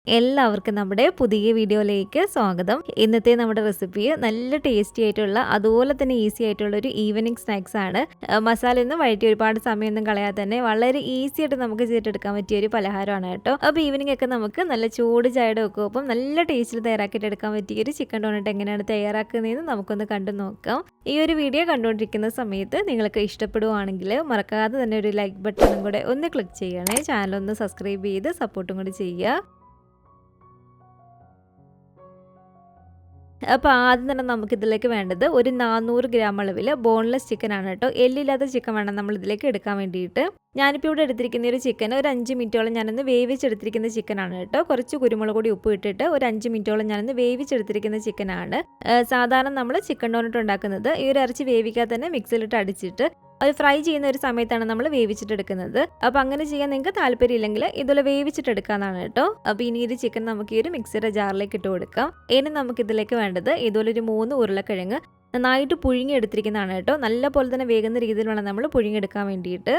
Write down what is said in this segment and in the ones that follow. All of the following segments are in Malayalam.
എല്ലാവർക്കും നമ്മുടെ പുതിയ വീഡിയോയിലേക്ക് സ്വാഗതം. ഇന്നത്തെ നമ്മുടെ റെസിപ്പി നല്ല ടേസ്റ്റി ആയിട്ടുള്ള അതുപോലെ തന്നെ ഈസി ആയിട്ടുള്ള ഒരു ഈവനിങ് സ്നാക്സ് ആണ്. മസാലയൊന്നും വഴറ്റി ഒരുപാട് സമയമൊന്നും കളയാതെ തന്നെ വളരെ ഈസി ആയിട്ട് നമുക്ക് ചെയ്തെടുക്കാൻ പറ്റിയ ഒരു പലഹാരമാണ് കേട്ടോ. അപ്പോൾ ഈവനിങ് ഒക്കെ നമുക്ക് നല്ല ചൂട് ചായയുടെ ഒക്കെ ഒപ്പം നല്ല ടേസ്റ്റിൽ തയ്യാറാക്കിയിട്ട് എടുക്കാൻ പറ്റിയ ഒരു ചിക്കൻ ഡോണറ്റ് എങ്ങനെയാണ് തയ്യാറാക്കുന്നതെന്ന് നമുക്കൊന്ന് കണ്ടു നോക്കാം. ഈ ഒരു വീഡിയോ കണ്ടുകൊണ്ടിരിക്കുന്ന സമയത്ത് നിങ്ങൾക്ക് ഇഷ്ടപ്പെടുവാണെങ്കിൽ മറക്കാതെ തന്നെ ഒരു ലൈക്ക് ബട്ടണും കൂടെ ഒന്ന് ക്ലിക്ക് ചെയ്യണേ. ചാനൽ ഒന്ന് സബ്സ്ക്രൈബ് ചെയ്ത് സപ്പോർട്ടും കൂടി ചെയ്യുക. അപ്പോൾ ആദ്യം തന്നെ നമുക്കിതിലേക്ക് വേണ്ടത് ഒരു 400 ഗ്രാം അളവിൽ ബോൺലെസ് ചിക്കൻ ആണ് കേട്ടോ. എല്ലില്ലാത്ത ചിക്കൻ വേണം നമ്മൾ ഇതിലേക്ക് എടുക്കാൻ വേണ്ടിയിട്ട്. ഞാനിപ്പോൾ ഇവിടെ എടുത്തിരിക്കുന്ന ഒരു ചിക്കൻ ഒരു 5 മിനിറ്റോളം ഞാനൊന്ന് വേവിച്ചെടുത്തിരിക്കുന്ന ചിക്കനാണ് കേട്ടോ. കുറച്ച് കുരുമുളക് പൊടി ഉപ്പ് ഇട്ടിട്ട് ഒരു 5 മിനിറ്റോളം ഞാനൊന്ന് വേവിച്ചെടുത്തിരിക്കുന്ന ചിക്കനാണ്. സാധാരണ നമ്മൾ ചിക്കൻ ഡോണറ്റ് ഉണ്ടാക്കുന്നത് ഈ ഒരു ഇറച്ചി വേവിക്കാതെ തന്നെ മിക്സിയിലിട്ട് അടിച്ചിട്ട് അത് ഫ്രൈ ചെയ്യുന്ന ഒരു സമയത്താണ് നമ്മൾ വേവിച്ചിട്ടെടുക്കുന്നത്. അപ്പോൾ അങ്ങനെ ചെയ്യാൻ നിങ്ങൾക്ക് താല്പര്യം ഇല്ലെങ്കിൽ ഇതുപോലെ വേവിച്ചിട്ടെടുക്കാനാണ് കേട്ടോ. അപ്പോൾ ഇനി ഒരു ചിക്കൻ നമുക്ക് ഈ ഒരു മിക്സിയുടെ ജാറിലേക്ക് ഇട്ട് കൊടുക്കാം. ഇനി നമുക്കിതിലേക്ക് വേണ്ടത് ഇതുപോലെ ഒരു 3 ഉരുളക്കിഴങ്ങ് നന്നായിട്ട് പുഴുങ്ങിയെടുത്തിരിക്കുന്നതാണ് കേട്ടോ. നല്ല പോലെ തന്നെ വേകുന്ന രീതിയിൽ വേണം നമ്മൾ പുഴുങ്ങിയെടുക്കാൻ വേണ്ടിയിട്ട്.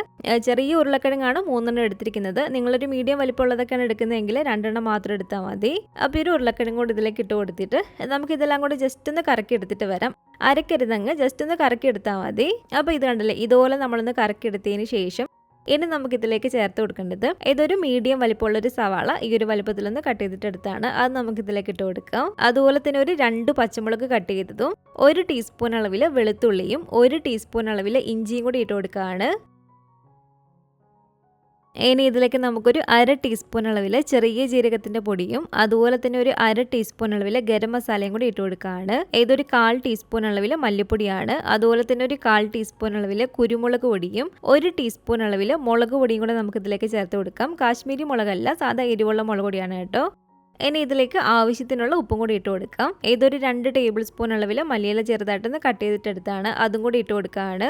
ചെറിയ ഉരുളക്കിഴങ്ങാണ് 3 എടുത്തിരിക്കുന്നത്. നിങ്ങളൊരു മീഡിയം വലിപ്പമുള്ളതൊക്കെയാണ് എടുക്കുന്നതെങ്കിൽ 2 മാത്രം എടുത്താൽ മതി. അപ്പോൾ ഒരു ഉരുളക്കിഴങ്ങ് കൂടി ഇതിലേക്ക് ഇട്ട് കൊടുത്തിട്ട് നമുക്കിതെല്ലാം കൂടി ജസ്റ്റ് ഒന്ന് കറക്കി എടുത്തിട്ട് വരാം. അരക്കരുതങ്ങ് ജസ്റ്റ് ഒന്ന് കറക്കി എടുത്താൽ മതി. അപ്പോൾ ഇത് കണ്ടല്ലേ, ഇതുപോലെ നമ്മളൊന്ന് കറക്കി എടുത്തതിന് ശേഷം ഇനി നമുക്കിതിലേക്ക് ചേർത്ത് കൊടുക്കേണ്ടത് ഇതൊരു മീഡിയം വലിപ്പമുള്ളൊരു സവാള ഈ ഒരു വലിപ്പത്തിലൊന്ന് കട്ട് ചെയ്തിട്ടെടുത്താണ്. അത് നമുക്കിതിലേക്ക് ഇട്ട് കൊടുക്കാം. അതുപോലെ തന്നെ ഒരു 2 പച്ചമുളക് കട്ട് ചെയ്തതും 1 ടീസ്പൂൺ അളവിൽ വെളുത്തുള്ളിയും 1 ടീസ്പൂൺ അളവിൽ ഇഞ്ചിയും കൂടി ഇട്ട് കൊടുക്കുകയാണ്. ഇനി ഇതിലേക്ക് നമുക്കൊരു 1/2 ടീസ്പൂൺ അളവിൽ ചെറിയ ജീരകത്തിൻ്റെ പൊടിയും അതുപോലെ തന്നെ ഒരു 1/2 ടീസ്പൂൺ അളവിൽ ഗരം മസാലയും കൂടി ഇട്ട് കൊടുക്കുകയാണ്. ഇതൊരു 1/4 ടീസ്പൂൺ അളവിൽ മല്ലിപ്പൊടിയാണ്. അതുപോലെ തന്നെ ഒരു 1/4 ടീസ്പൂൺ അളവിൽ കുരുമുളക് പൊടിയും 1 ടീസ്പൂൺ അളവിൽ മുളക് പൊടിയും കൂടെ നമുക്ക് ഇതിലേക്ക് ചേർത്ത് കൊടുക്കാം. കാശ്മീരി മുളകല്ല, സാധാ എരിവുള്ള മുളക് പൊടിയാണ് കേട്ടോ. ഇനി ഇതിലേക്ക് ആവശ്യത്തിനുള്ള ഉപ്പും കൂടി ഇട്ട് കൊടുക്കാം. ഇതൊരു 2 ടേബിൾ സ്പൂൺ അളവിൽ മല്ലിയില ചെറുതായിട്ടൊന്ന് കട്ട് ചെയ്തിട്ടെടുത്താണ്. അതും കൂടി ഇട്ട് കൊടുക്കുകയാണ്.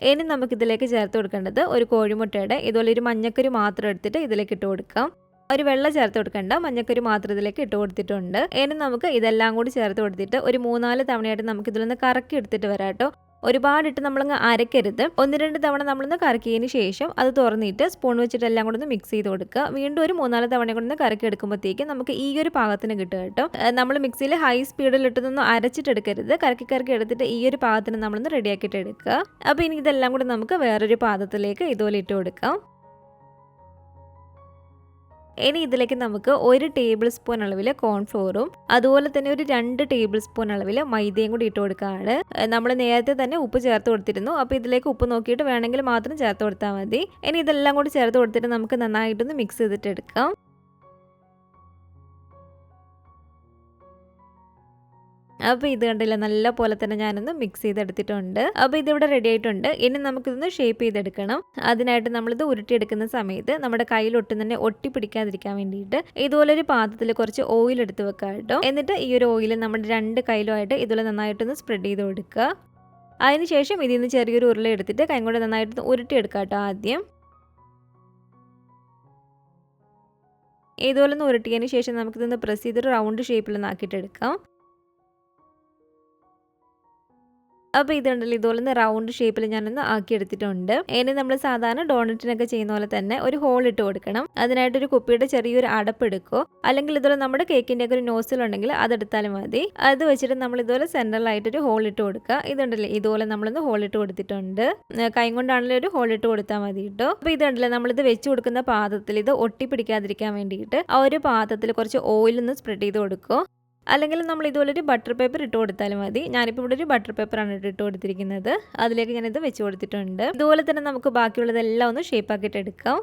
ഇനി നമുക്കിതിലേക്ക് ചേർത്ത് കൊടുക്കേണ്ടത് ഒരു കോഴിമുട്ടയുടെ ഇതുപോലെ ഒരു മഞ്ഞക്കരി മാത്രം എടുത്തിട്ട് ഇതിലേക്ക് ഇട്ട് കൊടുക്കാം. ഒരു വെള്ളം ചേർത്ത് കൊടുക്കേണ്ട, മഞ്ഞക്കരി മാത്രം ഇതിലേക്ക് ഇട്ട് കൊടുത്തിട്ടുണ്ട്. ഇനി നമുക്ക് ഇതെല്ലാം കൂടി ചേർത്ത് കൊടുത്തിട്ട് ഒരു 3-4 തവണയായിട്ട് നമുക്കിതിലൊന്ന് കറക്കി എടുത്തിട്ട് വരാം കേട്ടോ. ഒരുപാടിട്ട് നമ്മളങ്ങ് അരക്കരുത്. 1-2 തവണ നമ്മളൊന്ന് കറക്കിയതിന് ശേഷം അത് തുറന്നിട്ട് സ്പൂൺ വെച്ചിട്ട് എല്ലാം കൂടെ ഒന്ന് മിക്സ് ചെയ്ത് കൊടുക്കുക. വീണ്ടും ഒരു 3-4 തവണ കൂടെ ഒന്ന് കറക്കി എടുക്കുമ്പോഴത്തേക്കും നമുക്ക് ഈ ഒരു പാകത്തിന് കിട്ടും കേട്ടോ. നമ്മൾ മിക്സിയിൽ ഹൈ സ്പീഡിൽ ഇട്ടൊന്നും അരച്ചിട്ടെടുക്കരുത്. കറക്കി എടുത്തിട്ട് ഈ ഒരു പാകത്തിന് നമ്മളൊന്ന് റെഡിയാക്കിയിട്ട് എടുക്കുക. അപ്പോൾ ഇനി ഇതെല്ലാം കൂടെ നമുക്ക് വേറൊരു പാത്രത്തിലേക്ക് ഇതുപോലെ ഇട്ട് കൊടുക്കാം. ഇനി ഇതിലേക്ക് നമുക്ക് 1 ടേബിൾ സ്പൂൺ അളവിൽ കോൺഫ്ലോറും അതുപോലെ തന്നെ ഒരു 2 ടേബിൾ സ്പൂൺ അളവിൽ മൈദയും കൂടി ഇട്ട് കൊടുക്കുകയാണ്. നമ്മൾ നേരത്തെ തന്നെ ഉപ്പ് ചേർത്ത് കൊടുത്തിരുന്നു. അപ്പോൾ ഇതിലേക്ക് ഉപ്പ് നോക്കിയിട്ട് വേണമെങ്കിൽ മാത്രം ചേർത്ത് കൊടുത്താൽ മതി. ഇനി ഇതെല്ലാം കൂടി ചേർത്ത് കൊടുത്തിട്ട് നമുക്ക് നന്നായിട്ടൊന്ന് മിക്സ് ചെയ്തിട്ട് എടുക്കാം. അപ്പോൾ ഇത് കണ്ടില്ല, നല്ല പോലെ തന്നെ ഞാനൊന്ന് മിക്സ് ചെയ്തെടുത്തിട്ടുണ്ട്. അപ്പോൾ ഇതിവിടെ റെഡി ആയിട്ടുണ്ട്. ഇനി നമുക്കിതൊന്ന് ഷേപ്പ് ചെയ്തെടുക്കണം. അതിനായിട്ട് നമ്മളിത് ഉരുട്ടിയെടുക്കുന്ന സമയത്ത് നമ്മുടെ കയ്യിൽ ഒട്ടും തന്നെ ഒട്ടിപ്പിടിക്കാതിരിക്കാൻ വേണ്ടിയിട്ട് ഇതുപോലൊരു പാത്രത്തിൽ കുറച്ച് ഓയിൽ എടുത്ത് വെക്കുക കേട്ടോ. എന്നിട്ട് ഈ ഒരു ഓയിൽ നമ്മുടെ 2 കയ്യിലുമായിട്ട് ഇതുപോലെ നന്നായിട്ടൊന്ന് സ്പ്രെഡ് ചെയ്ത് കൊടുക്കുക. അതിനുശേഷം ഇതിൽ നിന്ന് ചെറിയൊരു ഉരുള എടുത്തിട്ട് കൈ കൊണ്ട് നന്നായിട്ട് ഉരുട്ടിയെടുക്കുക കേട്ടോ. ആദ്യം ഇതുപോലെ ഒന്ന് ഉരുട്ടിയതിന് ശേഷം നമുക്കിതൊന്ന് പ്രസ് ചെയ്തൊരു റൗണ്ട് ഷേപ്പിലൊന്ന് ആക്കിയിട്ടെടുക്കാം. അപ്പോൾ ഇതുണ്ടല്ലോ, ഇതുപോലെ റൗണ്ട് ഷേപ്പിൽ ഞാനൊന്ന് ആക്കിയെടുത്തിട്ടുണ്ട്. ഇനി നമ്മൾ സാധാരണ ഡോണറ്റിനൊക്കെ ചെയ്യുന്ന പോലെ തന്നെ ഒരു ഹോൾ ഇട്ട് കൊടുക്കണം. അതിനായിട്ടൊരു കുപ്പിയുടെ ചെറിയൊരു അടപ്പ് എടുക്കുക. അല്ലെങ്കിൽ ഇതുപോലെ നമ്മുടെ കേക്കിൻ്റെ ഒക്കെ ഒരു നോസിലുണ്ടെങ്കിൽ അതെടുത്താലും മതി. അത് വെച്ചിട്ട് നമ്മൾ ഇതുപോലെ സെൻട്രലായിട്ടൊരു ഹോൾ ഇട്ട് കൊടുക്കുക. ഇതുണ്ടല്ലേ, ഇതുപോലെ നമ്മളൊന്ന് ഹോൾ ഇട്ട് കൊടുത്തിട്ടുണ്ട്. കൈ കൊണ്ടാണെങ്കിലും ഒരു ഹോൾ ഇട്ട് കൊടുത്താൽ മതി കേട്ടോ. അപ്പോൾ ഇതുണ്ടല്ലേ, നമ്മളിത് വെച്ച് കൊടുക്കുന്ന പാത്രത്തിൽ ഇത് ഒട്ടിപ്പിടിക്കാതിരിക്കാൻ വേണ്ടിയിട്ട് ആ ഒരു പാത്രത്തിൽ കുറച്ച് ഓയിലൊന്ന് സ്പ്രെഡ് ചെയ്ത് കൊടുക്കുക. അല്ലെങ്കിൽ നമ്മൾ ഇതുപോലെ ഒരു ബട്ടർ പേപ്പർ ഇട്ട് കൊടുത്താലും മതി. ഞാനിപ്പോൾ ഇവിടെ ഒരു ബട്ടർ പേപ്പറാണ് ഇട്ട് കൊടുത്തിരിക്കുന്നത്. അതിലേക്ക് ഞാനിത് വെച്ച് കൊടുത്തിട്ടുണ്ട്. ഇതുപോലെ തന്നെ നമുക്ക് ബാക്കിയുള്ളതെല്ലാം ഒന്ന് ഷേപ്പ് ആക്കിയിട്ട് എടുക്കാം.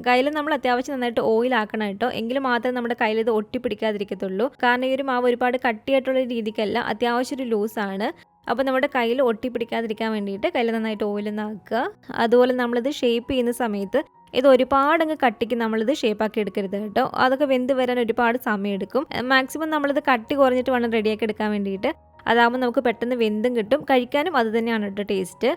കയ്യിൽ നമ്മൾ അത്യാവശ്യം നന്നായിട്ട് ഓയിൽ ആക്കണം കേട്ടോ. എങ്കിലും മാത്രമേ നമ്മുടെ കയ്യിൽ ഇത് ഒട്ടിപ്പിടിക്കാതിരിക്കത്തുള്ളൂ. കാരണം ഈ ഒരു മാവ് ഒരുപാട് കട്ടിയായിട്ടുള്ള രീതിക്കല്ല, അത്യാവശ്യം ഒരു ലൂസാണ്. അപ്പോൾ നമ്മുടെ കയ്യിൽ ഒട്ടിപ്പിടിക്കാതിരിക്കാൻ വേണ്ടിയിട്ട് കയ്യിൽ നന്നായിട്ട് ഓയിലൊന്ന് ആക്കുക. അതുപോലെ നമ്മളിത് ഷേപ്പ് ചെയ്യുന്ന സമയത്ത് ഇത് ഒരുപാടങ്ങ് കട്ടിക്ക് നമ്മളിത് ഷേപ്പാക്കി എടുക്കരുത് കേട്ടോ. അതൊക്കെ വെന്ത് വരാൻ ഒരുപാട് സമയം എടുക്കും. മാക്സിമം നമ്മളിത് കട്ടി കുറഞ്ഞിട്ട് വേണം റെഡിയാക്കി എടുക്കാൻ വേണ്ടിയിട്ട്. അതാകുമ്പോൾ നമുക്ക് പെട്ടെന്ന് വെന്തും കിട്ടും, കഴിക്കാനും അത് തന്നെയാണ് കേട്ടോ ടേസ്റ്റ്.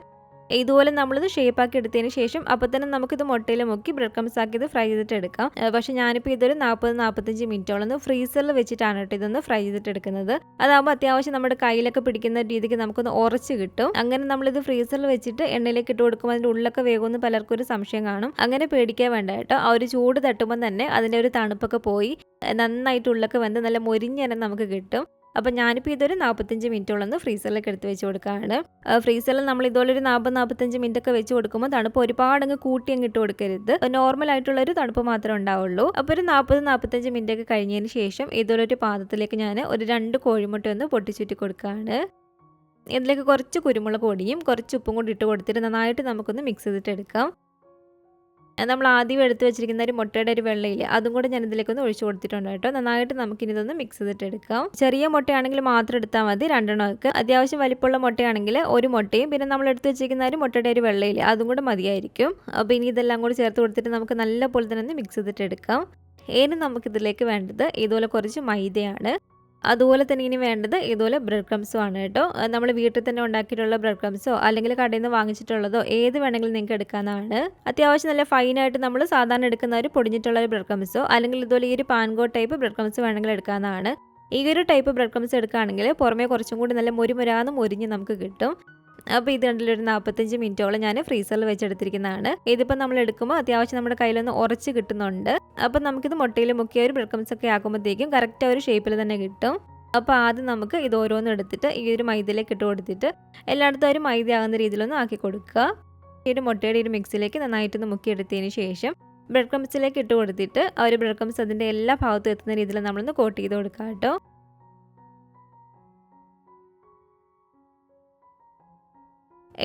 ഇതുപോലെ നമ്മളിത് ഷേപ്പാക്കി എടുത്തതിന് ശേഷം അപ്പോൾ തന്നെ നമുക്കിത് മുട്ടയിൽ മുക്കി ബ്രെഡ് ക്രംസ് ആക്കി ഇത് ഫ്രൈ ചെയ്തിട്ട് എടുക്കാം. പക്ഷേ ഞാനിപ്പോൾ ഇതൊരു 40-45 മിനിറ്റോളം ഫ്രീസറിൽ വെച്ചിട്ടാണ് കേട്ടോ ഇതൊന്ന് ഫ്രൈ ചെയ്തിട്ട് എടുക്കുന്നത്. അതാകുമ്പോൾ അത്യാവശ്യം നമ്മുടെ കയ്യിലൊക്കെ പിടിക്കുന്ന രീതിക്ക് നമുക്കൊന്ന് ഉറച്ച് കിട്ടും. അങ്ങനെ നമ്മളിത് ഫ്രീസറിൽ വെച്ചിട്ട് എണ്ണയിലേക്ക് ഇട്ട് കൊടുക്കുമ്പോൾ അതിൻ്റെ ഉള്ളൊക്കെ വേഗമെന്ന് പലർക്കും ഒരു സംശയം കാണും. അങ്ങനെ പേടിക്കാൻ വേണ്ട കേട്ടോ. ആ ഒരു ചൂട് തട്ടുമ്പോൾ തന്നെ അതിൻ്റെ ഒരു തണുപ്പൊക്കെ പോയി നന്നായിട്ട് ഉള്ളൊക്കെ വെന്ത് നല്ല മൊരിഞ്ഞ് നമുക്ക് കിട്ടും. അപ്പോൾ ഞാനിപ്പോൾ ഇതൊരു 45 മിനിറ്റോളം ഫ്രീസറിലേക്ക് എടുത്ത് വെച്ച് കൊടുക്കുകയാണ്. ഫ്രീസറിൽ നമ്മൾ ഇതുപോലെ ഒരു 40-45 മിനിറ്റ് ഒക്കെ വെച്ച് കൊടുക്കുമ്പോൾ തണുപ്പ് ഒരുപാട് കൂട്ടി ഇട്ട് കൊടുക്കരുത്. നോർമൽ ആയിട്ടുള്ള ഒരു തണുപ്പ് മാത്രമേ ഉണ്ടാവുള്ളൂ. അപ്പോൾ ഒരു 40-45 മിനിറ്റ് ഒക്കെ കഴിഞ്ഞതിന് ശേഷം ഇതുപോലെ ഒരു പാത്രത്തിലേക്ക് ഞാൻ ഒരു 2 കോഴിമുട്ട ഒന്ന് പൊട്ടിച്ചുറ്റി കൊടുക്കുകയാണ്. ഇതിലേക്ക് കുറച്ച് കുരുമുളക് പൊടിയും കുറച്ച് ഉപ്പും കൂടി ഇട്ട് കൊടുത്തിട്ട് നന്നായിട്ട് നമുക്കൊന്ന് മിക്സ് ചെയ്തിട്ട് എടുക്കാം. നമ്മൾ ആദ്യം എടുത്ത് വെച്ചിരിക്കുന്ന ഒരു മുട്ടയുടെ ഒരു വെള്ളയില്ലേ, അതും കൂടെ ഞാൻ ഇതിലേക്കൊന്ന് ഒഴിച്ചു കൊടുത്തിട്ടുണ്ട് കേട്ടോ. നന്നായിട്ട് നമുക്കിനി ഇതൊന്ന് മിക്സ് ചെയ്തിട്ട് എടുക്കാം. ചെറിയ മുട്ടയാണെങ്കിൽ മാത്രം എടുത്താൽ മതി, 2 ഒക്കെ. അത്യാവശ്യം വലിപ്പമുള്ള മുട്ടയാണെങ്കിൽ ഒരു മുട്ടയും പിന്നെ നമ്മൾ എടുത്ത് വെച്ചിരിക്കുന്ന ഒരു മുട്ടയുടെ ഒരു വെള്ളയില്ലേ, അതും കൂടെ മതിയായിരിക്കും. അപ്പോൾ ഇനി ഇതെല്ലാം കൂടി ചേർത്ത് കൊടുത്തിട്ട് നമുക്ക് നല്ല പോലെ തന്നെ ഒന്ന് മിക്സ് ചെയ്തിട്ട് എടുക്കാം. ഇനി നമുക്കിതിലേക്ക് വേണ്ടത് ഇതുപോലെ കുറച്ച് മൈദയാണ്. അതുപോലെ തന്നെ ഇനി വേണ്ടത് ഇതുപോലെ ബ്രെഡ് ക്രംസും ആണ് കേട്ടോ. നമ്മൾ വീട്ടിൽ തന്നെ ഉണ്ടാക്കിയിട്ടുള്ള ബ്രെഡ് ക്രംസോ അല്ലെങ്കിൽ കടയിൽ നിന്ന് വാങ്ങിച്ചിട്ടുള്ളതോ ഏത് വേണമെങ്കിലും നിങ്ങൾക്ക് എടുക്കാവുന്നതാണ്. അത്യാവശ്യം നല്ല ഫൈനായിട്ട് നമ്മൾ സാധാരണ എടുക്കുന്ന ഒരു പൊടിഞ്ഞിട്ടുള്ള ഒരു ബ്രെഡ് ക്രംസോ അല്ലെങ്കിൽ ഇതുപോലെ ഈ ഒരു പാൻകോ ടൈപ്പ് ബ്രെഡ് ക്രംസ് വേണമെങ്കിൽ എടുക്കാവുന്നതാണ്. ഈ ഒരു ടൈപ്പ് ബ്രെഡ് ക്രംസ് എടുക്കുകയാണെങ്കിൽ പുറമേ കുറച്ചും കൂടി നല്ല മൊരിമൊരാന്ന് മൊരിഞ്ഞ് നമുക്ക് കിട്ടും. അപ്പോൾ ഇത് കണ്ടില്ല ഒരു 45 മിനിറ്റോളം ഞാൻ ഫ്രീസറിൽ വെച്ചെടുത്തിരിക്കുന്നതാണ്. ഇതിപ്പോൾ നമ്മൾ എടുക്കുമ്പോൾ അത്യാവശ്യം നമ്മുടെ കയ്യിലൊന്ന് ഉറച്ച് കിട്ടുന്നുണ്ട്. അപ്പോൾ നമുക്കിത് മുട്ടയിൽ മുക്കിയ ഒരു ബ്രെഡ് ക്രംസ് ഒക്കെ ആക്കുമ്പോഴത്തേക്കും കറക്റ്റ് ഒരു ഷേപ്പിൽ തന്നെ കിട്ടും. അപ്പോൾ ആദ്യം നമുക്ക് ഇത് ഓരോന്നും എടുത്തിട്ട് ഈ ഒരു മൈദയിലേക്ക് ഇട്ട് കൊടുത്തിട്ട് എല്ലായിടത്തും ഒരു മൈദ ആകുന്ന രീതിയിലൊന്ന് ആക്കി കൊടുക്കുക. ഈ ഒരു മുട്ടയുടെ ഒരു മിക്സിലേക്ക് നന്നായിട്ടൊന്ന് മുക്കിയെടുത്തതിന് ശേഷം ബ്രെഡ് ക്രംസിലേക്ക് ഇട്ട് കൊടുത്തിട്ട് ആ ഒരു ബ്രെഡ് ക്രംസ് അതിൻ്റെ എല്ലാ ഭാഗത്തും എത്തുന്ന രീതിയിൽ നമ്മളൊന്ന് കോട്ട് ചെയ്ത് കൊടുക്കുക കേട്ടോ.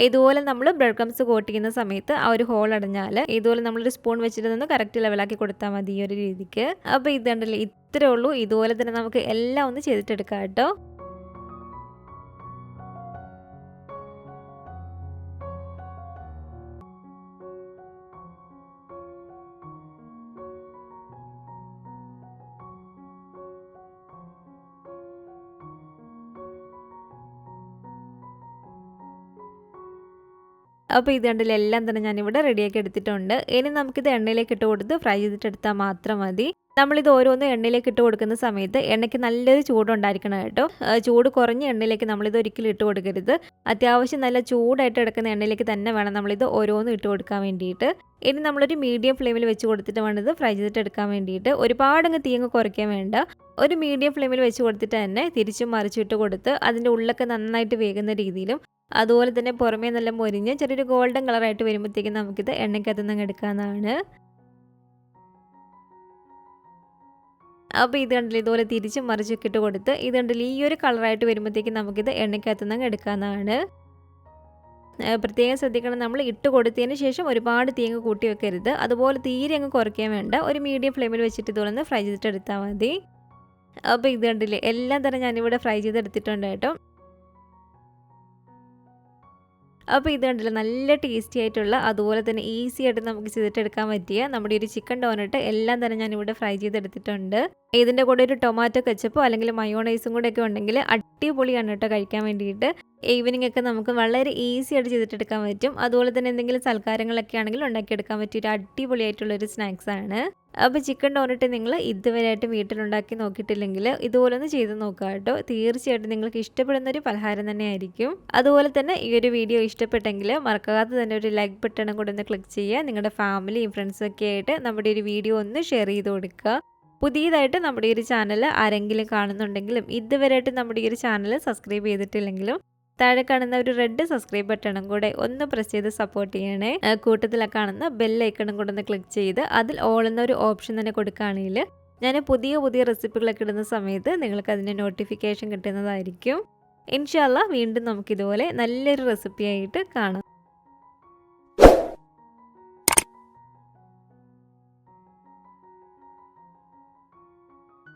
ഇതുപോലെ നമ്മൾ ബ്രെഡ് ക്രംസ് കോട്ട് ചെയ്യുന്ന സമയത്ത് ആ ഒരു ഹോൾ അടഞ്ഞാൽ ഇതുപോലെ നമ്മളൊരു സ്പൂൺ വെച്ചിട്ട് നിന്ന് കറക്റ്റ് ലെവലാക്കി കൊടുത്താൽ മതി ഈ ഒരു രീതിക്ക്. അപ്പോൾ ഇത് കണ്ടില്ലേ, ഇത്രേ ഉള്ളൂ. ഇതുപോലെ തന്നെ നമുക്ക് എല്ലാം ഒന്ന് ചെയ്തിട്ടെടുക്കാം കേട്ടോ. അപ്പോൾ ഇത് കണ്ടില്ല, എല്ലാം തന്നെ ഞാനിവിടെ റെഡിയാക്കി എടുത്തിട്ടുണ്ട്. ഇനി നമുക്കിത് എണ്ണയിലേക്ക് ഇട്ട് കൊടുത്ത് ഫ്രൈ ചെയ്തിട്ടെടുത്താൽ മാത്രം മതി. നമ്മളിത് ഓരോന്ന് എണ്ണയിലേക്ക് ഇട്ട് കൊടുക്കുന്ന സമയത്ത് എണ്ണയ്ക്ക് നല്ലൊരു ചൂടുണ്ടായിരിക്കണം കേട്ടോ. ചൂട് കുറഞ്ഞ എണ്ണയിലേക്ക് നമ്മളിത് ഒരിക്കലും ഇട്ട് കൊടുക്കരുത്. അത്യാവശ്യം നല്ല ചൂടായിട്ട് എടുക്കുന്ന എണ്ണയിലേക്ക് തന്നെ വേണം നമ്മളിത് ഓരോന്നും ഇട്ട് കൊടുക്കാൻ വേണ്ടിയിട്ട്. ഇനി നമ്മളൊരു മീഡിയം ഫ്ലെയിമിൽ വെച്ച് കൊടുത്തിട്ട് വേണം ഇത് ഫ്രൈ ചെയ്തിട്ട് എടുക്കാൻ വേണ്ടിയിട്ട്. ഒരുപാടങ്ങ് തീയങ്ങ് കുറയ്ക്കാൻ വേണ്ട. ഒരു മീഡിയം ഫ്ലെയിമിൽ വെച്ച് കൊടുത്തിട്ട് തന്നെ തിരിച്ചും മറിച്ചിട്ട് കൊടുത്ത് അതിൻ്റെ ഉള്ളൊക്കെ നന്നായിട്ട് വേകുന്ന രീതിയിലും അതുപോലെ തന്നെ പുറമേ നല്ല മൊരിഞ്ഞ് ചെറിയൊരു ഗോൾഡൻ കളറായിട്ട് വരുമ്പോഴത്തേക്കും നമുക്കിത് എണ്ണയ്ക്കകത്ത് നിന്ന് എടുക്കാവുന്നതാണ്. അപ്പോൾ ഇത് കണ്ടില്ല, ഇതുപോലെ തിരിച്ചും മറിച്ചൊക്കെ ഇട്ട് കൊടുത്ത് ഇത് കണ്ടില്ല ഈ ഒരു കളറായിട്ട് വരുമ്പോഴത്തേക്കും നമുക്കിത് എണ്ണയ്ക്കകത്ത് നിന്ന് എടുക്കാവുന്നതാണ്. പ്രത്യേകം ശ്രദ്ധിക്കണം, നമ്മൾ ഇട്ട് കൊടുത്തതിന് ശേഷം ഒരുപാട് തീയങ്ങ് കൂട്ടി വെക്കരുത്. അതുപോലെ തീരെ അങ്ങ് കുറയ്ക്കാൻ വേണ്ട. ഒരു മീഡിയം ഫ്ലെയിമിൽ വെച്ചിട്ട് ഇതുപോലെ ഒന്ന് ഫ്രൈ ചെയ്തിട്ട് എടുത്താൽ മതി. അപ്പോൾ ഇത് കണ്ടില്ലേ, എല്ലാം തന്നെ ഞാനിവിടെ ഫ്രൈ ചെയ്തെടുത്തിട്ടുണ്ട് കേട്ടോ. അപ്പോൾ ഇത് കണ്ടില്ല, നല്ല ടേസ്റ്റി ആയിട്ടുള്ള അതുപോലെ തന്നെ ഈസി ആയിട്ട് നമുക്ക് ചെയ്തിട്ടെടുക്കാൻ പറ്റിയ നമ്മുടെ ഒരു ചിക്കൻ ഡോനട്ട് എല്ലാം തന്നെ ഞാനിവിടെ ഫ്രൈ ചെയ്തെടുത്തിട്ടുണ്ട്. ഇതിൻ്റെ കൂടെ ഒരു ടൊമാറ്റോ കെച്ചപ്പോ അല്ലെങ്കിൽ മയോണൈസും കൂടെ ഒക്കെ ഉണ്ടെങ്കിൽ അടിപൊളിയാണ് കേട്ടോ കഴിക്കാൻ വേണ്ടിയിട്ട്. ഈവനിങ് ഒക്കെ നമുക്ക് വളരെ ഈസി ആയിട്ട് ചെയ്തിട്ടെടുക്കാൻ പറ്റും. അതുപോലെ തന്നെ എന്തെങ്കിലും സൽക്കാരങ്ങളൊക്കെ ആണെങ്കിൽ ഉണ്ടാക്കിയെടുക്കാൻ പറ്റിയ ഒരു അടിപൊളിയായിട്ടുള്ളൊരു സ്നാക്സ് ആണ്. അപ്പോൾ ചിക്കൻ ഡോനട്ട് നിങ്ങൾ ഇതുവരെയായിട്ട് വീട്ടിലുണ്ടാക്കി നോക്കിയിട്ടില്ലെങ്കിൽ ഇതുപോലെ ഒന്ന് ചെയ്ത് നോക്കുക കേട്ടോ. തീർച്ചയായിട്ടും നിങ്ങൾക്ക് ഇഷ്ടപ്പെടുന്ന ഒരു പലഹാരം തന്നെയായിരിക്കും. അതുപോലെ തന്നെ ഈ ഒരു വീഡിയോ ഇഷ്ടപ്പെട്ടെങ്കിൽ മറക്കാതെ തന്നെ ഒരു ലൈക്ക് ബട്ടണും കൂടെ ഒന്ന് ക്ലിക്ക് ചെയ്യുക. നിങ്ങളുടെ ഫാമിലിയും ഫ്രണ്ട്സൊക്കെ ആയിട്ട് നമ്മുടെ ഒരു വീഡിയോ ഒന്ന് ഷെയർ ചെയ്ത് കൊടുക്കുക. പുതിയതായിട്ട് നമ്മുടെ ഈ ഒരു ചാനൽ ആരെങ്കിലും കാണുന്നുണ്ടെങ്കിലും ഇതുവരെയായിട്ട് നമ്മുടെ ഈ ഒരു ചാനൽ സബ്സ്ക്രൈബ് ചെയ്തിട്ടില്ലെങ്കിലും താഴെ കാണുന്ന ഒരു റെഡ് സബ്സ്ക്രൈബ് ബട്ടണും കൂടെ ഒന്ന് പ്രസ് ചെയ്ത് സപ്പോർട്ട് ചെയ്യണേ. കൂട്ടത്തിൽ കാണുന്ന ബെൽ ഐക്കണും കൂടെ ഒന്ന് ക്ലിക്ക് ചെയ്ത് അതിൽ ഓൾ എന്ന ഒരു ഓപ്ഷൻ തന്നെ കൊടുക്കുകയാണെങ്കിൽ ഞാൻ പുതിയ റെസിപ്പികളൊക്കെ ഇടുന്ന സമയത്ത് നിങ്ങൾക്ക് അതിൻ്റെ നോട്ടിഫിക്കേഷൻ കിട്ടുന്നതായിരിക്കും. ഇൻഷാ അല്ലാഹ് വീണ്ടും നമുക്കിതുപോലെ നല്ലൊരു റെസിപ്പിയായിട്ട് കാണാം.